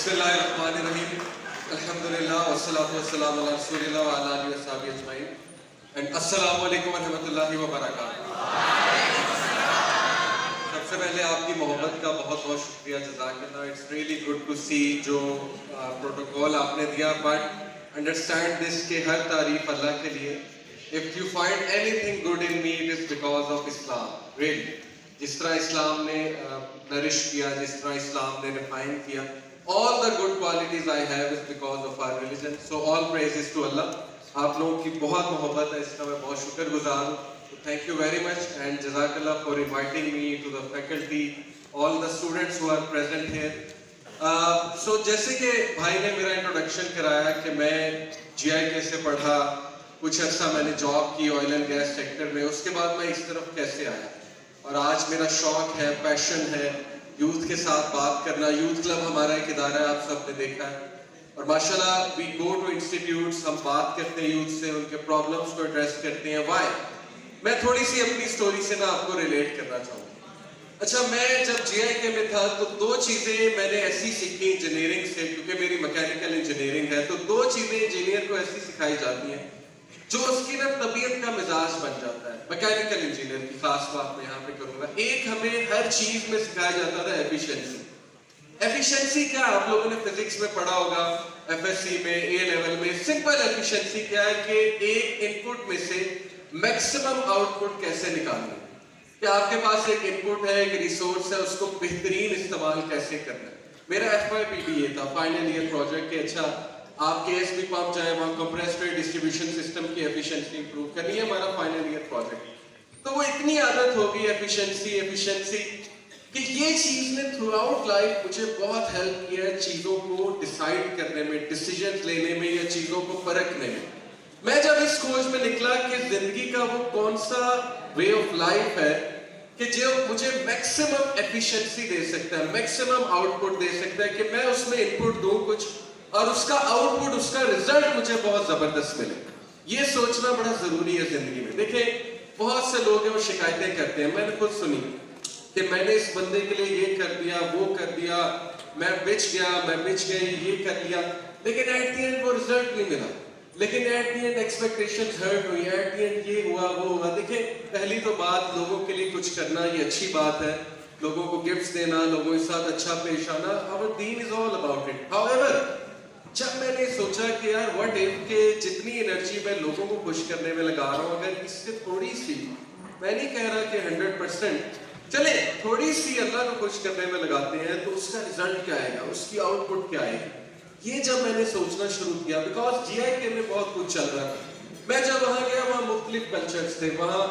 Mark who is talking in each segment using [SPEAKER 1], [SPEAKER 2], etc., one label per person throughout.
[SPEAKER 1] बिस्मिल्लाहिर्रहमानिर्रहीम अल्हम्दुलिल्लाह वस्सलातु वस्सलामु अला रसूलिल्लाह व अला आलिहि वस्सहबिहि अजमईन एंड अस्सलामु अलैकुम व रहमतुल्लाहि व बरकातहू। सबसे पहले आपकी मोहब्बत का बहुत बहुत शुक्रिया, जज़ाकल्लाह। इट्स रियली गुड टू सी जो प्रोटोकॉल आपने दिया, बट अंडरस्टैंड दिस के हर तारीफ अल्लाह के लिए। If you find anything good in me it is because of Islam. Really जिस तरह इस्लाम ने नरिश किया, जिस तरह इस्लाम ने रिफाइन किया, all the good qualities I have is because of our religion. So all praises to Allah. आप लोगों की बहुत मोहब्बत है, इसका मैं बहुत शुक्रगुजार हूँ। So thank you very much and Jazakallah for inviting me to the faculty, all the students who are present here. So जैसे कि भाई ने मेरा इंट्रोडक्शन कराया कि मैं GIK से पढ़ा, कुछ अर्सा मैंने जॉब की ऑयल एंड गैस सेक्टर में, उसके बाद मैं इस तरफ कैसे आया और आज मेरा शौक है, पैशन है यूथ के साथ बात करना। यूथ क्लब हमारा एक इदारा है, आप सब ने देखा है, और माशाल्लाह वी गो टू इंस्टीट्यूट्स, हम बात करते हैं यूथ से, उनके प्रॉब्लम्स को एड्रेस करते हैं। वाई मैं थोड़ी सी अपनी स्टोरी से ना आपको रिलेट करना चाहूँगा। अच्छा, मैं जब GIK में था तो दो चीज़ें मैंने ऐसी सीखी इंजीनियरिंग से, क्योंकि मेरी मैकेनिकल इंजीनियरिंग है, तो दो चीज़ें इंजीनियर को ऐसी सिखाई जाती हैं जो उसकी ना तबीयत का मिजाज बन जाता है। मैकेनिकल इंजीनियर की खास बात मैं यहाँ पे करूँगा। एक, हमें हर चीज में सिखाया जाता था एफिशिएंसी। एफिशिएंसी क्या, आप लोगों ने फिजिक्स में पढ़ा होगा, FSC में, A लेवल में। सिंपल एफिशिएंसी क्या है कि एक इनपुट में से मैक्सिमम आउटपुट कैसे निकालना है, कि आपके पास एक इनपुट है, एक रिसोर्स है, उसको बेहतरीन इस्तेमाल कैसे करना है। मेरा FYP ये था, फाइनल ईयर प्रोजेक्ट के अच्छा आप KSB पंप चाहे वहाँ कंप्रेस्ड एयर डिस्ट्रीब्यूशन सिस्टम की एफिशिएंसी इंप्रूव करनी है, हमारा फाइनल ईयर प्रोजेक्ट। तो वो इतनी आदत हो गई एफिशिएंसी कि ये चीज ने थ्रू आउट लाइफ मुझे बहुत हेल्प किया है चीजों को डिसाइड करने में, डिसीजंस लेने में या चीजों को परखने में। मैं जब इस खोज में निकला कि जिंदगी का वो कौन सा वे ऑफ लाइफ है कि जो मुझे मैक्सिमम एफिशिएंसी दे सकता है, मैक्सिमम आउटपुट दे सकता है, कि मैं उसमें इनपुट दूं कुछ और उसका आउटपुट, उसका रिजल्ट मुझे बहुत जबरदस्त मिले। ये सोचना बड़ा जरूरी है जिंदगी में। देखिए बहुत से लोग हैं वो शिकायतें करते हैं, मैंने खुद सुनी कि मैंने इस बंदे के लिए ये कर दिया, वो कर दिया, मैं बिच गया, मैं बिच गई, ये कर लिया, लेकिन एट द एंड वो रिजल्ट नहीं मिला। लेकिन at the end expectations hurt हुई, एट द एंड ये हुआ वो हुआ। देखिए पहली तो बात, लोगों के लिए कुछ करना ये अच्छी बात है, लोगों को गिफ्ट्स देना, लोगों के साथ अच्छा पेश आना, our Deen is all about it. However जब मैंने सोचा कि यार व्हाट इफ के जितनी एनर्जी मैं लोगों को खुश करने में लगा रहा हूँ, अगर इससे थोड़ी सी, मैं नहीं कह रहा कि 100%, चले थोड़ी सी अल्लाह को खुश करने में लगाते हैं तो उसका रिजल्ट क्या आएगा, उसकी आउटपुट क्या आएगी। ये जब मैंने सोचना शुरू किया, बिकॉज GIK में बहुत कुछ चल रहा था। मैं जब वहाँ गया, वहाँ मुख्तलिफ कल्चर्स थे, वहाँ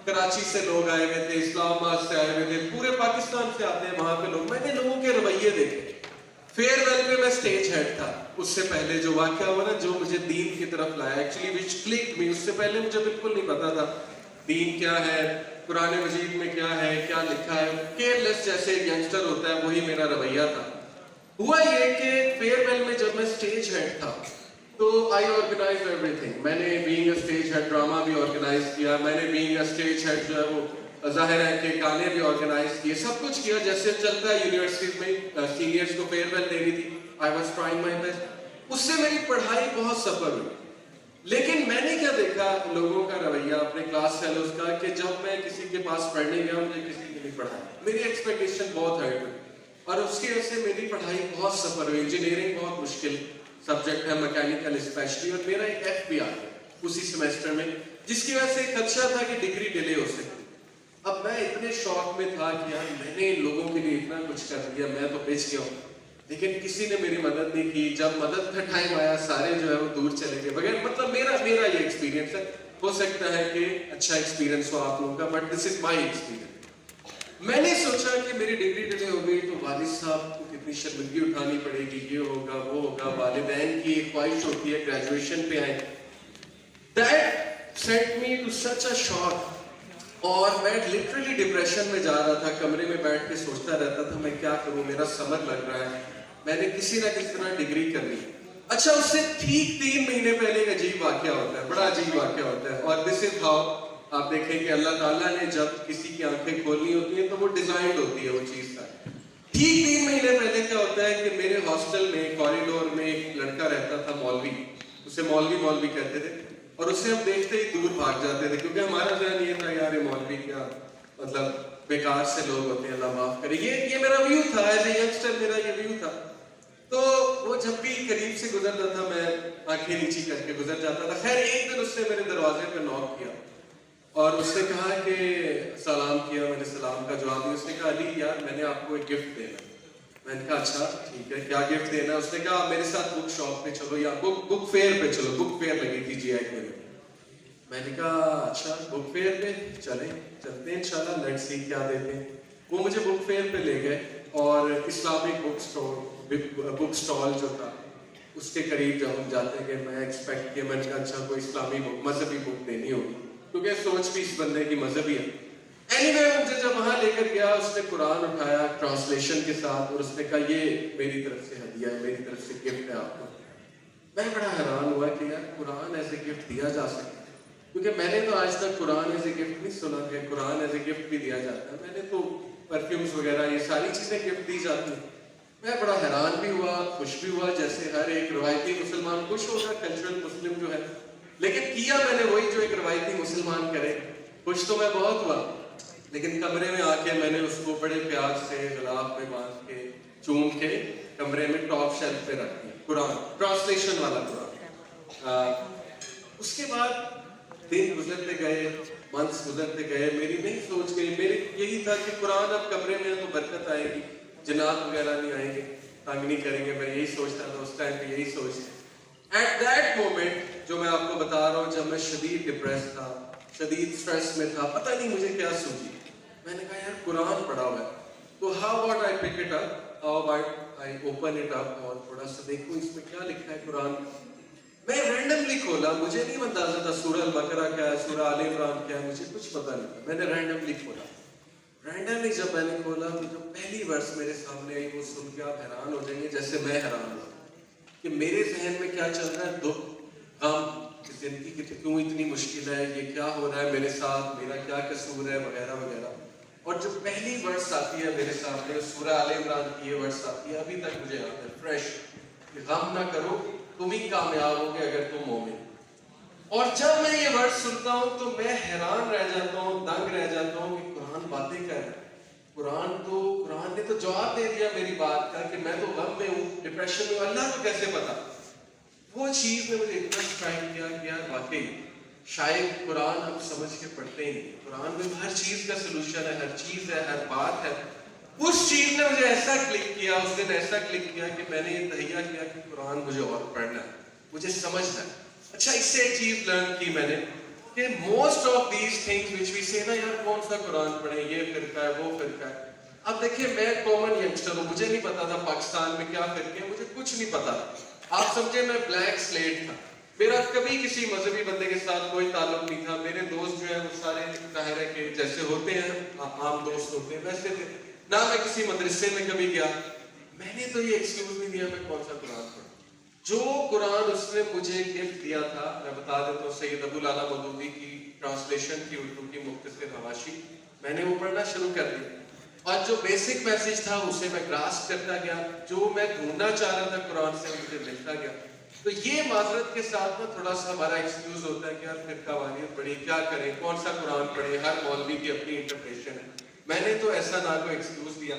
[SPEAKER 1] कराची से लोग आए हुए थे, इस्लामाबाद से आए हुए थे, पूरे पाकिस्तान से आते हैं वहाँ पे लोग। मैंने लोगों के रवैये देखे। फेयरवेल में मैं स्टेज हेड था, उससे पहले जो वाकया हुआ ना, जो मुझे दीन की तरफ लाया, एक्चुअली विच क्लिक्ड मी, उससे पहले मुझे बिल्कुल नहीं पता था दीन क्या है, कुरान मजीद में क्या है, क्या लिखा है। केयरलेस जैसे यंगस्टर होता है, वही मेरा रवैया था। हुआ ये कि फेयरवेल में जब मैं स्टेज हेड था तो आई ऑर्गेनाइज एवरीथिंग। मैंने being a stage head drama भी ऑर्गेनाइज किया, मैंने बीइंग अ स्टेज हेड जो है वो जाहिर है कि गाने भी ऑर्गेनाइज किए, सब कुछ किया जैसे चलता है यूनिवर्सिटीज में। सीनियर्स को फेयरवेल देनी थी, I was trying my best. उससे मेरी पढ़ाई बहुत सफल हुई। लेकिन मैंने क्या देखा लोगों का रवैया अपने क्लास फेलोज का, कि जब मैं किसी के पास पढ़ने गया, मुझे किसी ने नहीं पढ़ाया, मेरी एक्सपेक्टेशन बहुत हाई हुई और उसकी वजह से मेरी पढ़ाई बहुत सफल हुई। इंजीनियरिंग बहुत मुश्किल सब्जेक्ट है, मैकेनिकल स्पेशली, और मेरा एक F भी आ गया उसी सेमेस्टर में, जिसकी वजह से खदशा था कि डिग्री डिले हो सकती। अब मैं इतने शौक में था कि यार मैंने लोगों के लिए इतना कुछ कर दिया, मैं तो बेच गया हूँ, लेकिन किसी ने मेरी मदद नहीं की। जब मदद का टाइम आया, सारे जो है वो दूर चले गए बगैर, मतलब मेरा ये एक्सपीरियंस है। हो सकता है कि अच्छा एक्सपीरियंस हो आप लोगों का, but this is my experience. मैंने सोचा कि मेरी डिग्री डिले हो गई तो वालिद साहब को कितनी शर्मिंदगी उठानी पड़ेगी, ये होगा वो होगा, वालिदैन की एक ख्वाहिश होती है ग्रेजुएशन पे आए। That sent me to such a shock, और मैं लिटरली डिप्रेशन में जा रहा था, कमरे में बैठ के सोचता रहता था मैं क्या करूं, मेरा समर लग रहा है, मैंने किसी ना किसी तरह डिग्री कर ली। अच्छा, उससे ठीक 3 महीने पहले एक अजीब वाकया होता है, बड़ा अजीब वाकया होता है, और दिस इज हाउ आप देखें कि अल्लाह ताला ने जब किसी की आंखें खोलनी होती हैं तो वो डिजाइंड होती है वो चीज का। ठीक 3 महीने पहले क्या होता है कि मेरे हॉस्टल में कॉरिडोर में एक लड़का रहता था, मौलवी, उसे मौलवी मौलवी कहते थे, और उससे हम देखते ही दूर भाग जाते थे, क्योंकि हमारा ध्यान ये था यार ये मौलवी क्या मतलब बेकार से लोग होते हैं, अल्लाह माफ करे। ये मेरा व्यू था, एज ए यंगस्टर मेरा ये व्यू था। तो वो जब भी करीब से गुजरता था मैं आंखें नीची करके गुजर जाता था। खैर एक दिन उसने मेरे दरवाजे पे नॉक किया और उसने कहा कि सलाम किया, मैंने सलाम का जवाब दिया। उसने कहा अली यार मैंने आपको एक गिफ्ट देना। मैंने कहा अच्छा ठीक है, क्या गिफ्ट देना? उसने कहा आप मेरे साथ बुक शॉप पे चलो या बुक फेयर पे चलो। बुक फेयर लगी थी GI में। मैंने कहा अच्छा बुक फेयर पे चलते हैं इंशाल्लाह, लेट्स सी क्या देते हैं। वो मुझे बुक फेयर पे ले गए और इस्लामिक बुक स्टॉल जो था उसके करीब जब हम जाते हैं, मैं एक्सपेक्ट किया, मैंने कहा अच्छा कोई इस्लामी बुक, मजहबी बुक देनी होगी, क्योंकि सोच भी इस बंदे की मजहबी है। एनीवे मुझे जब वहां लेकर गया, उसने कुरान उठाया ट्रांसलेशन के साथ और उसने कहा ये मेरी तरफ से हदिया है, मेरी तरफ से गिफ्ट है आपको। मैं बड़ा हैरान हुआ कि यार कुरान एज ए गिफ्ट दिया जा सकता है, क्योंकि मैंने तो आज तक कुरान एज ए गिफ्ट नहीं सुना कि कुरान एज ए गिफ्ट भी दिया जाता है। मैंने तो परफ्यूम्स वगैरह ये सारी चीजें गिफ्ट दी जाती हैं। मैं बड़ा हैरान भी हुआ, खुश भी हुआ, जैसे हर एक रवायती मुसलमान खुश होगा, कल्चरल मुस्लिम जो है। लेकिन किया मैंने वही जो एक रवायती मुसलमान करे। खुश तो मैं बहुत हुआ, लेकिन कमरे में आके मैंने उसको बड़े प्यार से गलाफ में बांध के चूम के कमरे में टॉप शेल्फ पे रख दिया, कुरान ट्रांसलेशन वाला कुरान। उसके बाद दिन गुजरते गए, मंथ्स गुजरते गए, मेरी नहीं सोच गई, मेरी यही था कि कुरान अब कमरे में है तो बरकत आएगी, जनाब वगैरह नहीं आएंगे, तंग नहीं करेंगे। मैं यही सोचता था उस टाइम पे, यही सोचता। एट दैट मोमेंट जो मैं आपको बता रहा हूँ, जब मैं शदीद डिप्रेस था, शदीद स्ट्रेस में था, पता नहीं मुझे क्या सूझी, मैंने कहा यार कुरान पढ़ा हुआ है, तो how about I pick it up, how about I open it up और थोड़ा सा देखो इसमें क्या लिखा है कुरान। मैं रैंडमली खोला, मुझे नहीं अंदाजा था सूरह अल-बकरा क्या है, सूरह आले इमरान क्या है, मुझे कुछ पता नहीं था। मैंने रैंडमली खोला। रैंडमली जब मैंने खोला तो जो पहली वर्स मेरे सामने आई वो सुन के आप हैरान हो जाएंगे, जैसे मैं हैरान हुआ कि मेरे जहन में क्या चल रहा है, दुख, गम, जिंदगी की क्यों इतनी मुश्किल है, ये क्या हो रहा है मेरे साथ, मेरा क्या कसूर है, वगैरह वगैरह। और जो पहली वर्स आती है मेरे सामने सूरह आले इमरान की ये वर्स आती है, अभी तक मुझे याद है फ्रेश, कि गम ना करो तुम ही कामयाब होगे अगर तुम मोमिन। और जब मैं ये वर्ड सुनता हूँ तो मैं हैरान रह जाता हूँ, दंग रह जाता हूँ कि कुरान बातें कर रहा है। कुरान ने तो जवाब दे दिया मेरी बात का कि मैं तो गम में हूँ, डिप्रेशन में हूँ, अल्लाह को कैसे पता। वो चीज ने मुझे इतना स्ट्राइक किया कि यार वाकई शायद कुरान हम समझ के पढ़ते ही नहीं। कुरान में हर चीज का सोल्यूशन है, हर चीज है, हर बात है। उस चीज ने मुझे ऐसा क्लिक किया, उस दिन ऐसा क्लिक किया कि मैंने ये तहिया किया कि कुरान मुझे और पढ़ना है, मुझे समझना है। अच्छा, इससे एक चीज लर्न की मैंने कि most of these things which we say ना यार कौन सा कुरान पढ़े, ये फिरका है, वो फिरका है। अब देखिए मैं कॉमन यंगस्टर हूँ, मुझे नहीं पता था पाकिस्तान में क्या फिरके हैं, मुझे कुछ नहीं पता। आप समझे मैं ब्लैक स्लेट था, मेरा कभी किसी मजहबी बंदे के साथ कोई ताल्लुक नहीं था। मेरे दोस्त जो है वो सारे दायरे के जैसे होते हैं, आम दोस्त होते हैं वैसे थे। ना मैं किसी मदरसे में कभी गया। मैंने तो ये एक्सक्यूज नहीं दिया मैं कौन सा कुरान पढ़ूं। जो कुरान उसने मुझे गिफ्ट दिया था, मैं बता देता हूँ, सैयद अबुल आला मौदूदी की ट्रांसलेशन की उर्दू की मुख्तसर हवाशी, मैंने वो पढ़ना शुरू कर दिया और जो बेसिक मैसेज था उसे मैं ग्रास्प करता गया। जो मैं ढूंढना चाह रहा था कुरान से मुझे मिलता गया। तो ये माजरत के साथ में थोड़ा सा हमारा एक्सक्यूज होता है कि यार फिरका वालियत पढ़ी, क्या करें, कौन सा कुरान पढ़े, हर मौलवी की अपनी इंटरप्रिटेशन है। मैंने तो ऐसा ना कोई एक्सक्यूज दिया।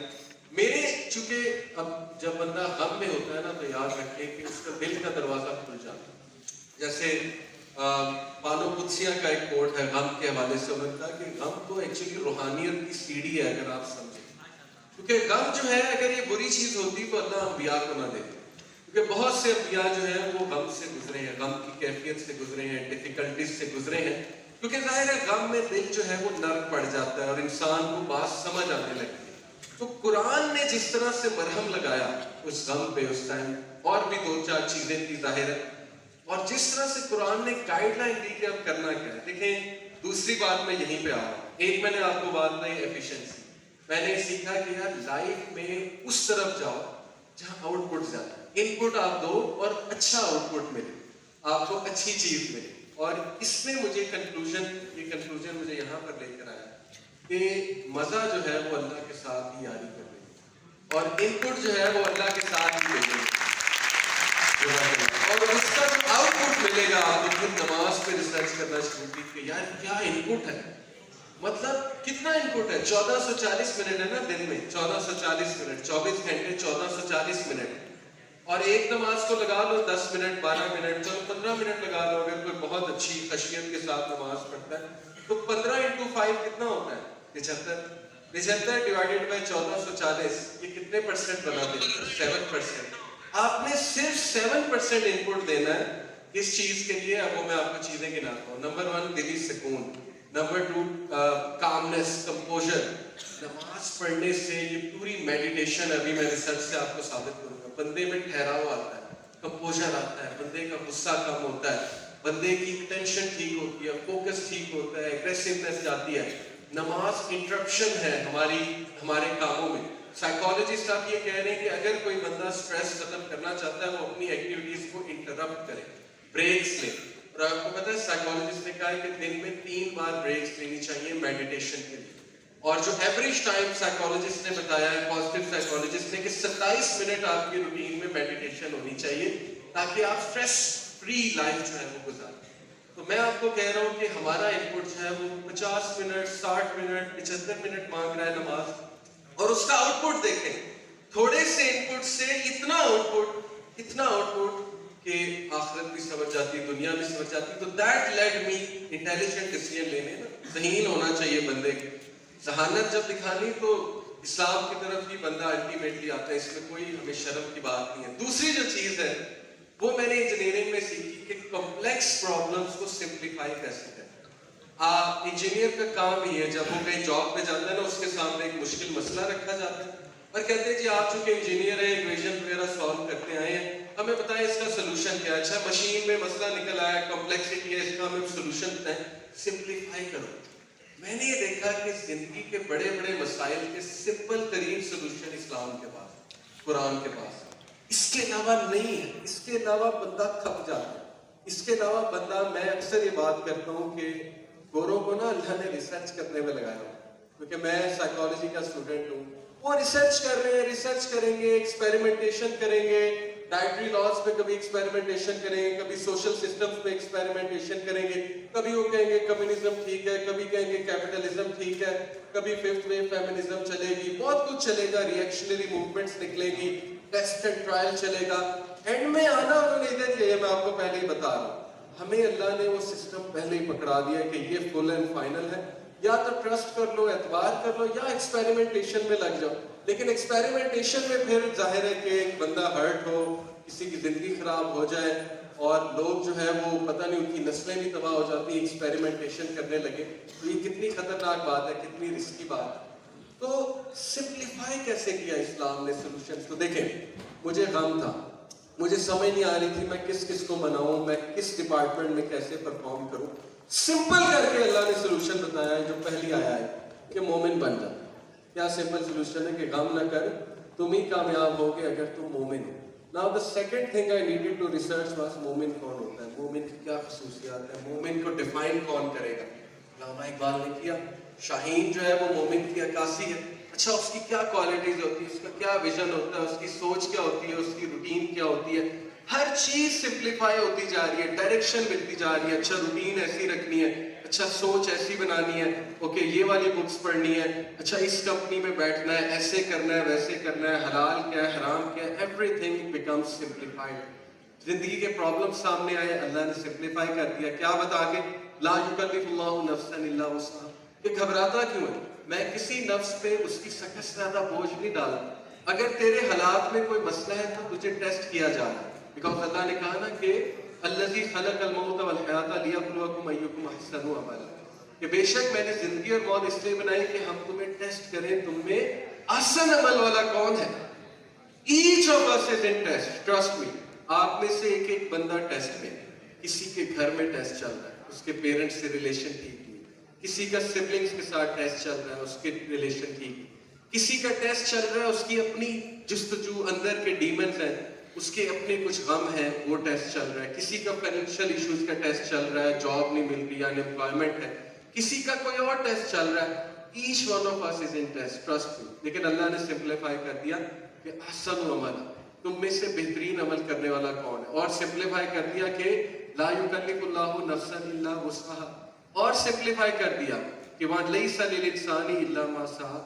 [SPEAKER 1] मेरे चूंकि अब जब बंदा गम में होता है ना तो याद रखें कि उसका दिल का दरवाजा खुल जाता है। जैसे पानो कुदसिया का एक कोट है गम के हवाले से, बनता कि गम तो एक्चुअली रूहानियत की सीढ़ी है, अगर आप समझें। क्योंकि गम जो है अगर ये बुरी चीज होती तो अल्लाह अंबिया को ना देते, क्योंकि बहुत से अंबिया जो है वो गम से गुजरे हैं, गम की कैफियत से गुजरे हैं, डिफिकल्टीज से गुजरे हैं। क्योंकि जाहिर है गम में दिल जो है वो नर्क पड़ जाता है और इंसान को बात समझ आने लगती है। तो कुरान ने जिस तरह से मरहम लगाया उस गम पे उस टाइम, और भी दो चार चीजें थी जाहिर है, और जिस तरह से कुरान ने गाइडलाइन दी कि अब करना क्या है। देखें दूसरी बात मैं यहीं पे आ रहा हूँ। एक मैंने आपको बात बताई एफिशिएंसी। मैंने सीखा कि यार लाइफ में उस तरफ जाओ जहाँ आउटपुट ज्यादा, इनपुट आप दो और अच्छा आउटपुट मिले, आपको अच्छी चीज मिले। और इसमें मुझे कंक्लूजन मुझे यहाँ पर लेकर आया कि मजा जो है वो अल्लाह के साथ ही यारी कर रही है। और इनपुट जो है वो अल्लाह के साथ ही देंगे, और उसका जो आउटपुट मिलेगा आपको फिर नमाज पे रिसर्च करना शुरू की कि यार क्या इनपुट है, मतलब कितना इनपुट है। 1440 मिनट है ना दिन में, 1440 मिनट, 24 घंटे 1440 मिनट, और एक नमाज को लगा लो 10 मिनट 12 मिनट, चलो 15 मिनट लगा लो। अगर कोई बहुत अच्छी खशियत के साथ नमाज पढ़ता है तो 15 × 5 कितना होता है, 75। 75 डिवाइडेड बाय 1440, ये कितने परसेंट बना देते हैं, 7%। आपने सिर्फ 7% इनपुट देना है इस चीज के लिए। अब वो मैं आपको चीजें गिनाता हूँ। नंबर 1 दिली सुकून, नंबर 2 कामनेस, कंपोजर। नमाज पढ़ने से ये पूरी मेडिटेशन, अभी मैं रिसर्च से आपको साबित करूंगा, बंदे में ठहराव आता है, कंपोजर आता है, बंदे का गुस्सा कम होता है, बंदे की टेंशन ठीक होती है, फोकस ठीक होता है, एग्रेसिवनेस जाती है। नमाज इंटरप्शन है हमारे कामों में। साइकोलॉजिस्ट आप ये कह रहे हैं कि अगर कोई बंदा स्ट्रेस खत्म करना चाहता है वो अपनी एक्टिविटीज को इंटरप्ट करे, ब्रेक्स ले। और आपको पता है साइकोलॉजिस्ट ने कहा है कि दिन में 3 बार ब्रेक्स लेनी चाहिए मेडिटेशन के लिए। और जो एवरेज टाइम साइकोलॉजिस्ट ने बताया है, पॉजिटिव साइकोलॉजिस्ट ने, कि 27 मिनट आपकी रूटीन में मेडिटेशन होनी चाहिए ताकि आप स्ट्रेस फ्री लाइफ जो है वो गुजारें। तो मैं आपको कह रहा हूँ कि हमारा इनपुट जो है वो 50 मिनट 60 मिनट 75 मिनट मांग रहा है नमाज, और उसका आउटपुट देखें। थोड़े से इनपुट से इतना आउटपुट कि आखिरत भी समझ जाती, दुनिया भी समझ जाती। तो that led me intelligent decision लेने ना, ज़हीन होना चाहिए बंदे के। जहानत जब दिखानी तो इस्लाम की तरफ ही बंदा अल्टीमेटली आता है, इसमें कोई हमें शर्म की बात नहीं है। दूसरी जो चीज़ है वो मैंने इंजीनियरिंग में सीखी कि कॉम्प्लेक्स प्रॉब्लम्स को सिंप्लीफाई कैसे करें। इंजीनियर का काम ही है, जब वो कहीं जॉब पे जाता है ना, उसके सामने एक मुश्किल मसला रखा जाता है और कहते हैं जी आप चूंकि इंजीनियर है, इक्वेशन वगैरह सॉल्व करते आए हैं, हमें बताएं इसका सोल्यूशन क्या है। अच्छा मशीन में मसला निकल आया, कॉम्प्लेक्सिटी है, इसका हमें सोल्यूशन बताएं, सिंप्लीफाई करो। मैंने ये देखा कि जिंदगी के बड़े बड़े मसाइल के सिंपल तरीन सोल्यूशन इस्लाम के पास, कुरान के पास, इसके अलावा नहीं है। इसके अलावा बंदा खप जाता है, इसके अलावा बंदा, मैं अक्सर ये बात करता हूँ कि गोरों को ना अल्लाह ने रिसर्च करने में लगाया, क्योंकि मैं साइकोलॉजी का स्टूडेंट हूँ। वो रिसर्च कर रहे हैं, रिसर्च करेंगे, एक्सपेरिमेंटेशन करेंगे, डाइटरी लॉज पे कभी एक्सपेरिमेंटेशन करेंगे, कभी सोशल सिस्टम्स पे एक्सपेरिमेंटेशन करेंगे, कभी वो कहेंगे कम्युनिज्म ठीक है, कभी कहेंगे कैपिटलिज्म ठीक है, कभी फिफ्थ वेव फेमिनिज्म चलेगी, बहुत कुछ चलेगा, रिएक्शनरी मूवमेंट्स निकलेगी, टेस्ट एंड ट्रायल चलेगा। एंड में आना उन्होंने इधर, ये मैं आपको पहले ही बता रहा हूँ, हमें अल्लाह ने वो सिस्टम पहले ही पकड़ा दिया कि ये फुल एंड फाइनल है, या तो ट्रस्ट कर लो, एतबार कर लो, या एक्सपेरिमेंटेशन में लग जाओ। लेकिन एक्सपेरिमेंटेशन में फिर जाहिर है कि एक बंदा हर्ट हो, किसी की जिंदगी खराब हो जाए, और लोग जो है वो पता नहीं उनकी नस्लें भी तबाह हो जाती, एक्सपेरिमेंटेशन करने लगे। तो ये कितनी खतरनाक बात है, कितनी रिस्की बात है। तो सिंप्लीफाई कैसे किया इस्लाम ने सोल्यूशन को। देखें, मुझे गम था, मुझे समझ नहीं आ रही थी मैं किस किस को मनाऊं, मैं किस डिपार्टमेंट में कैसे परफॉर्म करूं। सिंपल करके अल्लाह ने सोल्यूशन बताया है, जो पहली आया है कि मोमिन बन जा। क्या सिंपल सोल्यूशन है कि गम न कर, तुम ही कामयाब होगे अगर तुम मोमिन हो। Now the second thing I needed to research was मोमिन कौन होता है, मोमिन की क्या खसूसियात है, मोमिन को डिफाइन कौन करेगा। अल्लामा इकबाल ने किया, शाहीन जो है वो मोमिन की अक्कासी है। अच्छा उसकी क्या क्वालिटीज होती है, उसका क्या विजन होता है, उसकी सोच क्या होती है, उसकी रूटीन क्या होती है। हर चीज सिंप्लीफाई होती जा रही है, डायरेक्शन मिलती जा रही है। अच्छा रूटीन ऐसी रखनी है, अच्छा सोच ऐसी बनानी है, ओके ये वाली बुक्स पढ़नी है, अच्छा इस कंपनी में बैठना है, ऐसे करना है, वैसे करना है, हलाल क्या है, हराम क्या है, एवरीथिंग बिकम्स सिंप्लीफाइड। जिंदगी के प्रॉब्लम सामने आए, अल्लाह ने सिंप्लीफाई कर दिया। क्या बता के, ला युकल्लिफुल्लाहु नफ्सन इल्ला वुसअहा। ये घबराता क्यों है, मैं किसी नफ्स पे उसकी सख्त ज्यादा बोझ नहीं डालता। अगर तेरे हालात में कोई मसला है तो तुझे टेस्ट किया जा रहा है, बिकॉज अल्लाह ने कहा ना कि अल्लज़ी खलक़ल मौत वल हयात लियब्लुवकुम अय्युकुम अहसनु अमला, कि बेशक मैंने जिंदगी और मौत इसलिए बनाई कि हम तुम्हें टेस्ट करें, तुम में आसान अमल वाला कौन है। Each of us is in test, trust me. आप में से एक एक बंदा टेस्ट में, किसी के घर में टेस्ट चल रहा है, उसके पेरेंट्स से रिलेशन ठीक नहीं, किसी का सिबलिंग्स के साथ टेस्ट चल रहा है, उसके रिलेशन ठीक, किसी का टेस्ट चल रहा है, उसकी अपनी जुस्तजू, अंदर के डीमंस हैं, उसके अपने कुछ गम है, वो टेस्ट चल रहा है। किसी का फाइनेंशियल इश्यूज का टेस्ट चल रहा है, जॉब नहीं मिल रही, अनएम्प्लॉयमेंट है, किसी का कोई और टेस्ट चल रहा है। Each one of us is in test, trust me. लेकिन अल्लाह ने सिंप्लीफाई कर दिया,
[SPEAKER 2] कि अहसन अमल, तुम में से बेहतरीन अमल करने वाला कौन है, और सिंप्लीफाई कर दिया कि ला युकल्लिफुल्लाहु नफ्सन इल्ला वुस्अहा, और सिंप्लीफाई कर दिया कि वहां लैसा लिल इंसानी इल्ला मा सआ,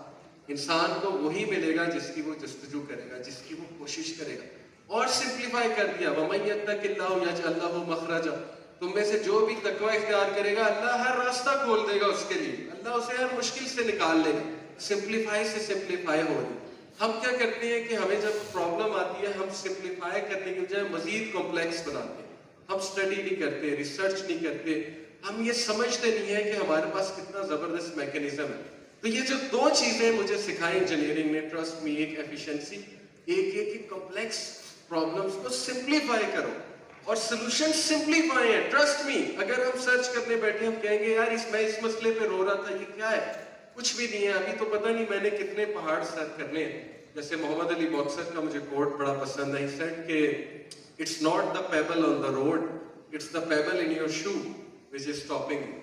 [SPEAKER 2] इंसान को वही मिलेगा जिसकी वो जस्तजू करेगा, जिसकी वो कोशिश करेगा, और सिंप्लीफाई कर दिया वमन यत्तकिल्लाहु यजअल लहु मखरजा, तुम में से जो भी तकवा इख्तियार करेगा अल्लाह हर रास्ता खोल देगा उसके लिए, अल्लाह उसे हर मुश्किल से निकाल लेगा। सिंप्लीफाई से सिंप्लीफाई हो रही। हम क्या करते हैं कि हमें जब प्रॉब्लम आती है हम सिंप्लीफाई करने की बजाय मजीद कॉम्प्लेक्स बनाते हैं, हम स्टडी नहीं करते, रिसर्च नहीं करते, हम ये समझते नहीं है कि हमारे पास कितना जबरदस्त मैकेनिज्म है। तो ये जो दो चीजें मुझे सिखाई इंजीनियरिंग ने, ट्रस्ट मी, एक एफिशिएंसी, एक कॉम्प्लेक्स प्रॉब्लम्स को सिंप्लीफाई करो, और सोल्यूशन सिंप्लीफाई है। ट्रस्ट मी, अगर हम सर्च करने बैठे हम कहेंगे यार मैं इस मसले पे रो रहा था, ये क्या है, कुछ भी नहीं है, अभी तो पता नहीं मैंने कितने पहाड़ सर करने हैं। जैसे मोहम्मद अली बॉक्सर का मुझे कोट बड़ा पसंद है, ही सेड कि it's not the payable on the road, it's the payable in your shoe which is stopping you.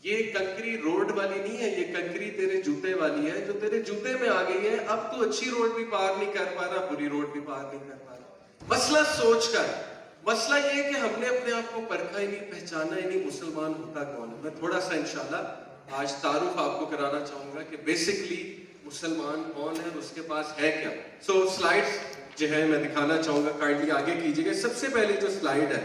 [SPEAKER 2] ये कंकरी रोड वाली नहीं है, ये कंकरी तेरे जूते वाली है, जो तेरे जूते में आ गई है। अब तू अच्छी रोड भी पार नहीं कर पा रहा, बुरी रोड भी पार नहीं कर पा रहा। मसला सोच कर, मसला ये है कि हमने अपने आप को परखा ही नहीं, पहचाना ही नहीं, मुसलमान होता कौन है। मैं थोड़ा सा इंशाल्लाह आज तारुफ आपको कराना चाहूंगा कि बेसिकली मुसलमान कौन है, उसके पास है क्या। सो स्लाइड्स जो है मैं दिखाना चाहूंगा, काइंडली आगे कीजिएगा। सबसे पहले जो स्लाइड है